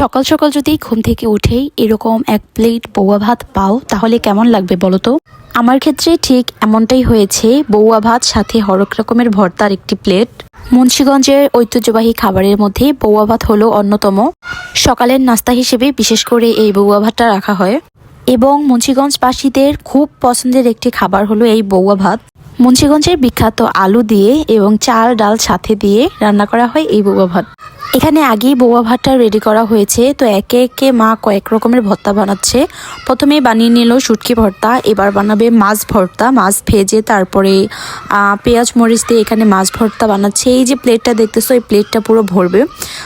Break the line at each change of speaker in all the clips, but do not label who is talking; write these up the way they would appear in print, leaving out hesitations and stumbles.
সকাল সকাল যদি ঘুম থেকে উঠেই এরকম এক প্লেট বৌয়া ভাত পাও তাহলে কেমন লাগবে বলো তো। আমার ক্ষেত্রে ঠিক এমনটাই হয়েছে, বৌয়া ভাত সাথে হরেক রকমের ভর্তার একটি প্লেট। মুন্সিগঞ্জের ঐতিহ্যবাহী খাবারের মধ্যে বৌয়া ভাত হলো অন্যতম। সকালের নাস্তা হিসেবে বিশেষ করে এই বৌয়া ভাতটা রাখা হয় এবং মুন্সিগঞ্জবাসীদের খুব পছন্দের একটি খাবার হলো এই বৌয়া ভাত। মুন্সিগঞ্জের বিখ্যাত আলু দিয়ে এবং চাল ডাল সাথে দিয়ে রান্না করা হয় এই বৌয়া ভাত। এখানে আগেই বৌয়া ভাতটা রেডি করা হয়েছে, তো একে একে মা কয়েক রকমের ভর্তা বানাচ্ছে। প্রথমে বানিয়ে নিল শুটকি ভর্তা, এবার বানাবে মাছ ভর্তা, মাছ ভেজে তারপরে পেঁয়াজ মরিচ দিয়ে এখানে মাছ ভর্তা বানাচ্ছে। এই যে প্লেটটা দেখতেছো এই প্লেটটা পুরো ভরবে।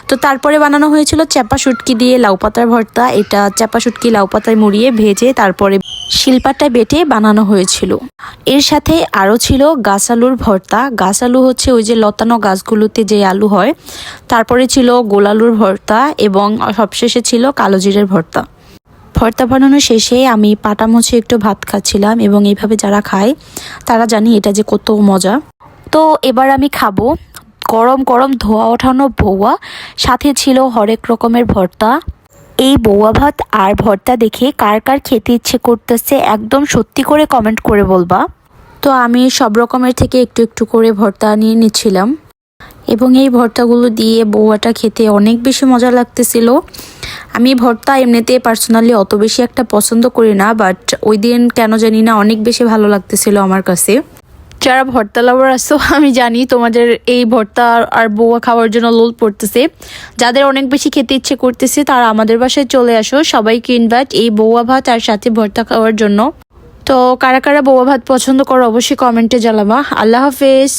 তো তারপরে বানানো হয়েছিল চ্যাপা শুটকি দিয়ে লাউ পাতার ভর্তা। এটা চ্যাপা শুটকি লাউ পাতায় মুড়িয়ে ভেজে তারপরে শিলপাটায় বেটে বানানো হয়েছিল। এর সাথে আরও ছিল গাছ আলুর ভর্তা। গাছ আলু হচ্ছে ওই যে লতানো গাছগুলোতে যে আলু হয়। তারপরে ছিল গোল আলুর ভর্তা এবং সবশেষে ছিল কালো জিরের ভর্তা। ভর্তা বানানো শেষে আমি পাটা মুছে একটু ভাত খাচ্ছিলাম এবং এইভাবে যারা খায় তারা জানি এটা যে কত মজা। তো এবার আমি খাবো গরম গরম ধোয়া ওঠানো বৌয়া, সাথে ছিল হরেক রকমের ভর্তা। এই বৌয়া ভাত আর ভর্তা দেখে কার কার খেতে ইচ্ছে করতেছে একদম সত্যি করে কমেন্ট করে বলবা। তো আমি সব রকমের থেকে একটু একটু করে ভর্তা নিয়ে নিচ্ছিলাম এবং এই ভর্তাগুলো দিয়ে বৌয়াটা খেতে অনেক বেশি মজা লাগতেছিল। আমি ভর্তা এমনিতে পার্সোনালি অত বেশি একটা পছন্দ করি না, বাট ওই দিন কেন জানি না অনেক বেশি ভালো লাগতেছিল আমার কাছে। যারা ভর্তা লাভার আছো আমি জানি তোমাদের এই ভর্তা আর বৌয়া খাওয়ার জন্য লোল পড়তেছে। যাদের অনেক বেশি খেতে ইচ্ছে করতেছে তারা আমাদের বাসায় চলে আসো, সবাইকে ইনভাইট এই বৌয়া ভাত আর সাথে ভর্তা খাওয়ার জন্য। তো কারা কারা বৌয়া ভাত পছন্দ করো অবশ্যই কমেন্টে জানাবা। আল্লাহ হাফেজ।